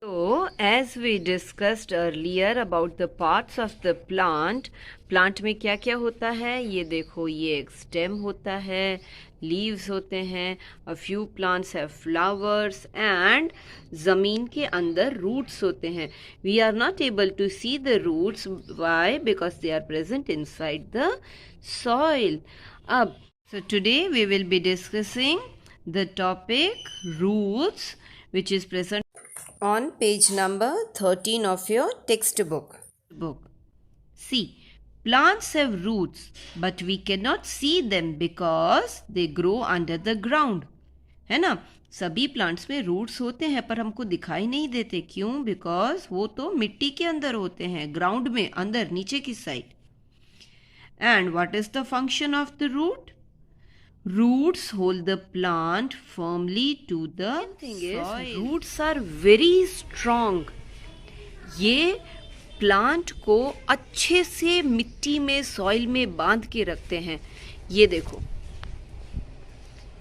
So, as we discussed earlier about the parts of the plant में क्या क्या होता है, ये देखो, ये एक स्टेम होता है, लीव्स होते हैं, a few plants have flowers and ज़मीन के अंदर roots होते हैं. We are not able to see the roots. Why? Because they are present inside the soil. अब, so today we will be discussing the topic roots, which is present on page number 13 of your textbook. See, plants have roots, but we cannot see them because they grow under the ground. है ना? सभी plants में roots होते हैं पर हमको दिखाई नहीं देते. क्यों? बिकॉज वो तो मिट्टी के अंदर होते हैं, ग्राउंड में, अंदर नीचे की side. And what is the function of the root? Roots hold the plant firmly to the soil. Roots are very strong. ये प्लांट को अच्छे से मिट्टी में, सॉइल में बांध के रखते हैं. ये देखो,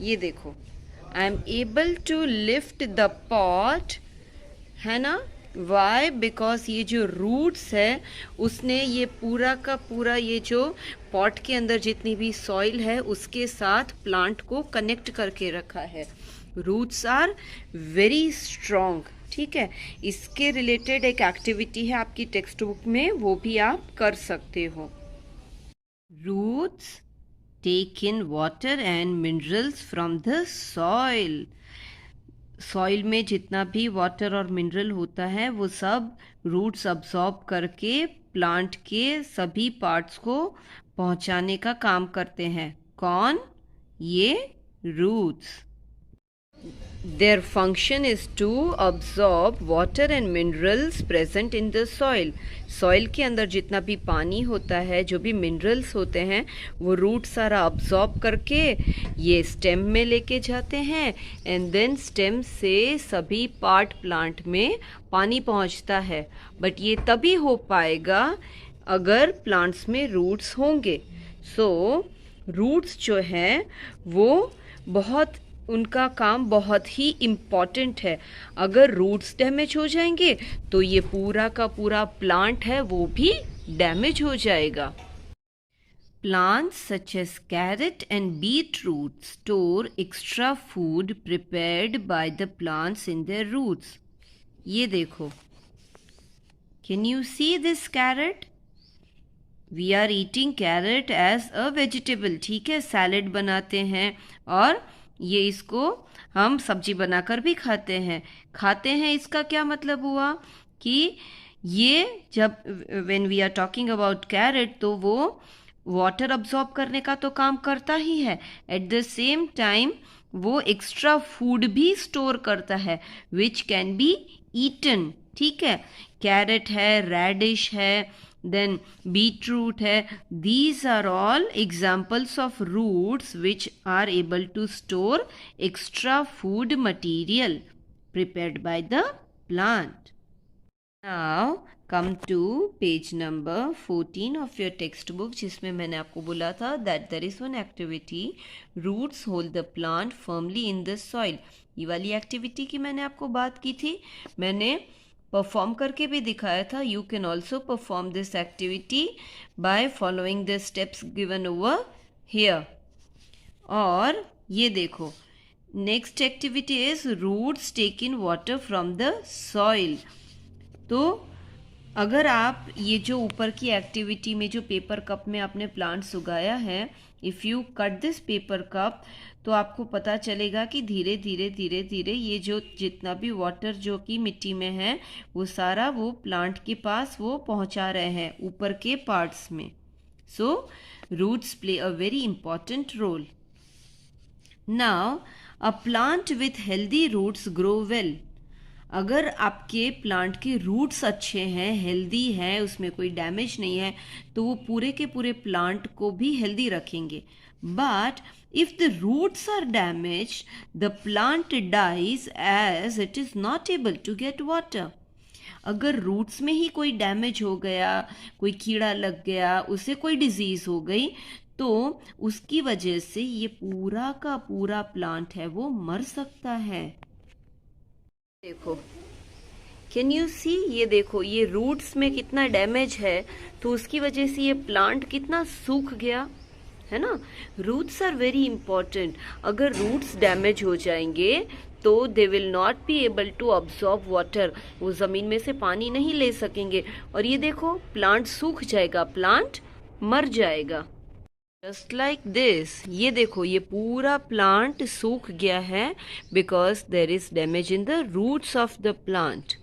ये देखो, I am able to lift the pot, है ना? वाई? बिकॉज ये जो रूट्स है उसने ये पूरा का पूरा ये जो पॉट के अंदर जितनी भी सॉइल है उसके साथ प्लांट को कनेक्ट करके रखा है. Roots are very strong. ठीक है, इसके रिलेटेड एक एक्टिविटी है आपकी टेक्स्ट बुक में, वो भी आप कर सकते हो. Roots take in water and minerals from the soil. Soil में जितना भी वाटर और मिनरल होता है वो सब रूट्स अब्सॉर्ब करके प्लांट के सभी पार्ट्स को पहुंचाने का काम करते हैं. कौन? ये roots. Their function is to absorb water and minerals present in the soil. Soil के अंदर जितना भी पानी होता है, जो भी मिनरल्स होते हैं, वो रूट सारा अब्सॉर्ब करके ये स्टेम में लेके जाते हैं एंड देन स्टेम से सभी पार्ट प्लांट में पानी पहुंचता है. बट ये तभी हो पाएगा अगर प्लांट्स में रूट्स होंगे. सो रूट्स जो है वो बहुत, उनका काम बहुत ही इम्पॉर्टेंट है. अगर रूट्स डैमेज हो जाएंगे तो ये पूरा का पूरा प्लांट है वो भी डैमेज हो जाएगा. Plants such as carrot and beetroot store extra food prepared by the plants in their roots. ये देखो, can you see this carrot? We are eating carrot as a vegetable. ठीक है, सैलेड बनाते हैं और ये इसको हम सब्जी बनाकर भी खाते हैं. इसका क्या मतलब हुआ कि ये जब when we are talking about carrot तो वो वाटर अब्सॉर्ब करने का तो काम करता ही है, एट द सेम टाइम वो एक्स्ट्रा फूड भी स्टोर करता है विच कैन बी ईटन. ठीक है, कैरेट है, रेडिश है, then beetroot hai. These are all examples of roots which are able to store extra food material prepared by the plant. Now come to page number 14 of your textbook, जिसमें मैंने आपको बोला था that there is one activity, roots hold the plant firmly in the soil. ये वाली activity की मैंने आपको बात की थी, मैंने परफॉर्म करके भी दिखाया था. You can also perform this activity by following the steps given over here. और ये देखो, next activity is roots take in water from the soil. तो अगर आप ये जो ऊपर की एक्टिविटी में जो पेपर कप में आपने प्लांट्स उगाया है, if you cut this paper cup तो आपको पता चलेगा कि धीरे धीरे धीरे धीरे ये जो जितना भी वाटर जो कि मिट्टी में है वो सारा वो प्लांट के पास वो पहुंचा रहे हैं ऊपर के पार्ट्स में. So roots play a very important role. Now a plant with healthy roots grow well. अगर आपके प्लांट के रूट्स अच्छे हैं, हेल्दी हैं, उसमें कोई डैमेज नहीं है, तो वो पूरे के पूरे प्लांट को भी हेल्दी रखेंगे. But if the roots are damaged, the plant dies as it is not able to get water. अगर रूट्स में ही कोई डैमेज हो गया, कोई कीड़ा लग गया, उसे कोई डिजीज हो गई, तो उसकी वजह से ये पूरा का पूरा प्लांट है वो मर सकता है. देखो, कैन यू सी, ये देखो ये रूट्स में कितना डैमेज है, तो उसकी वजह से ये प्लांट कितना सूख गया है ना। Roots are very important. अगर रूट्स डैमेज हो जाएंगे तो they will not be able to absorb water, वो जमीन में से पानी नहीं ले सकेंगे, और ये देखो प्लांट सूख जाएगा, प्लांट मर जाएगा। जस्ट लाइक दिस, ये देखो ये पूरा प्लांट सूख गया है because there is damage in the roots of the plant.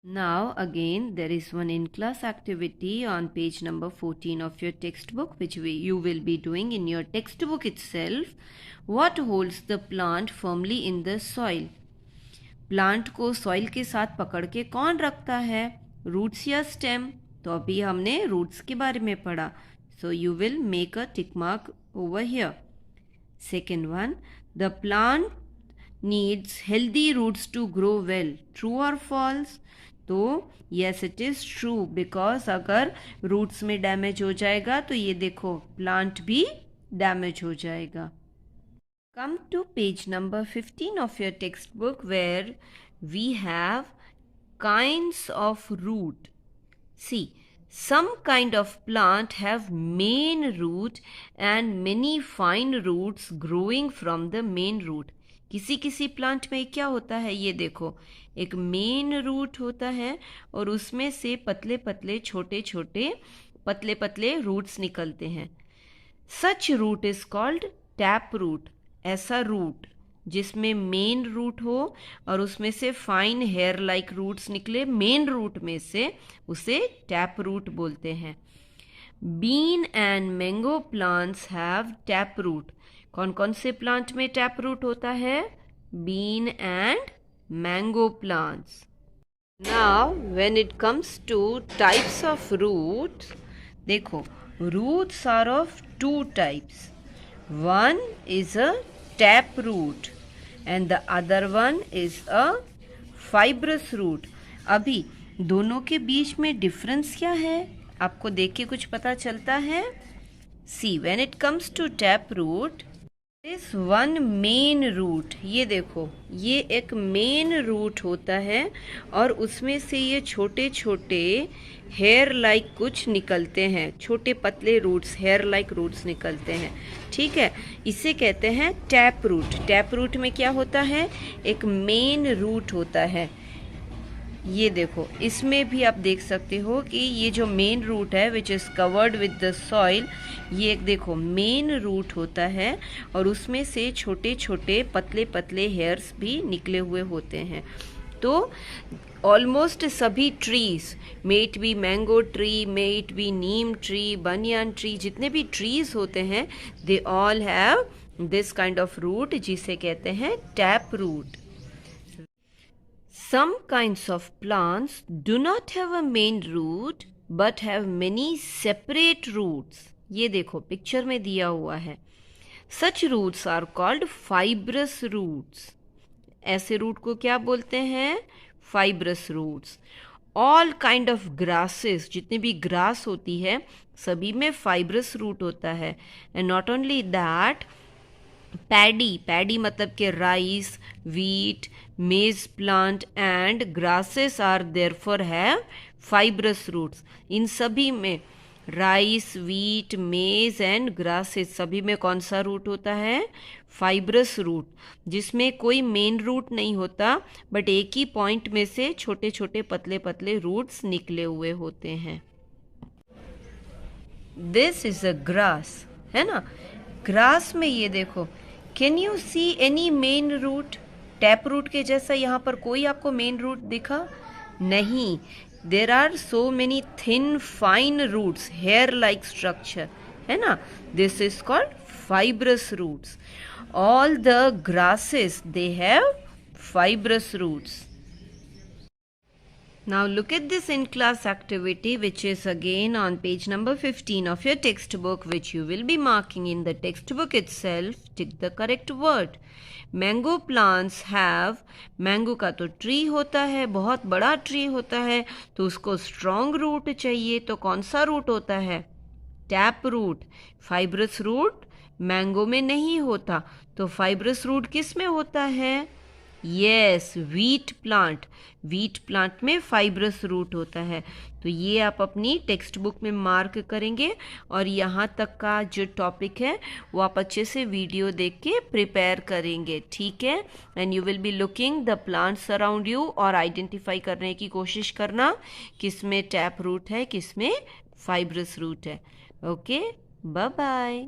Now again there is one in-class activity on page number 14 of your textbook which you will be doing in your textbook itself. What holds the plant firmly in the soil? Plant को soil के साथ पकड़ के कौन रखता है, roots या stem? तो अभी हमने रूट्स के बारे में पढ़ा, so you will make a tick mark over here. Second one, the plant needs healthy roots to grow well. True or false? तो yes it is true, because अगर रूट्स में डैमेज हो जाएगा तो ये देखो प्लांट भी डैमेज हो जाएगा। Come to page number 15 of your textbook where we have kinds of root. See, some kind of plant have main root and many fine roots growing from the main root. किसी किसी plant में क्या होता है, ये देखो एक main root होता है और उसमें से पतले पतले छोटे छोटे पतले पतले रूट्स निकलते हैं। Such root is called tap root. ऐसा रूट जिसमें मेन रूट हो और उसमें से फाइन हेयर लाइक रूट्स निकले मेन रूट में से, उसे टैप रूट बोलते हैं। Bean and mango plants have tap root. कौन कौन से प्लांट में टैप रूट होता है? Bean and mango plants. Now when it comes to types of roots, देखो roots are of two types. One is a tap root and the other one is a fibrous root. अभी दोनों के बीच में difference क्या है, आपको देख के कुछ पता चलता है? See, when it comes to tap root, there is one main root. ये देखो ये एक मेन रूट होता है और उसमें से ये छोटे छोटे हेयर लाइक कुछ निकलते हैं, छोटे पतले रूट्स, हेयर लाइक रूट्स निकलते हैं। ठीक है, इसे कहते हैं टैप रूट। टैप रूट में क्या होता है, एक मेन रूट होता है। ये देखो इसमें भी आप देख सकते हो कि ये जो मेन रूट है which is covered with the soil, ये एक देखो मेन रूट होता है और उसमें से छोटे छोटे पतले पतले हेयर्स भी निकले हुए होते हैं। तो ऑलमोस्ट सभी trees, may it be mango tree, may it be neem tree, banyan tree, जितने भी ट्रीज होते हैं they all have this kind of root जिसे कहते हैं tap root. Some kinds of plants do not have a main root but have many separate roots. ये देखो picture में दिया हुआ है। Such roots are called fibrous roots. ऐसे रूट को क्या बोलते हैं? Fibrous roots. All kind of grasses, जितने भी ग्रास होती है सभी में fibrous root होता है। And not only that, paddy मतलब कि rice, wheat, maize plant and grasses are therefore have fibrous roots. इन सभी में rice, wheat, maize and grasses सभी में कौन सा रूट होता है? फाइब्रस रूट, जिसमें कोई मेन रूट नहीं होता बट एक ही पॉइंट में से छोटे छोटे पतले पतले रूट्स निकले हुए होते हैं। दिस इज अ ग्रास, है ना। ग्रास में ये देखो, can you see any main root? Tap root के जैसा यहाँ पर कोई आपको मेन रूट दिखा? नहीं। There are so many thin fine roots, hair like structure, है ना। This is called fibrous roots. All the grasses they have fibrous roots. Now look at this in-class activity which is again on page number 15 of your textbook, which you will be marking in the textbook itself. Tick the correct word. Mango plants have, mango का तो tree होता है, बहुत बड़ा tree होता है, तो उसको स्ट्रॉन्ग रूट चाहिए, तो कौन सा रूट होता है? Tap root. Fibrous root mango में नहीं होता, तो फाइब्रस रूट किस में होता है? Yes, wheat plant. Wheat plant में फाइब्रस रूट होता है। तो ये आप अपनी टेक्स्ट बुक में मार्क करेंगे और यहाँ तक का जो टॉपिक है वो आप अच्छे से वीडियो देख के प्रिपेयर करेंगे, ठीक है। And you will be looking the plants around you और आइडेंटिफाई करने की कोशिश करना किस में टैप रूट है, किस में फाइब्रस रूट है। Okay, bye bye.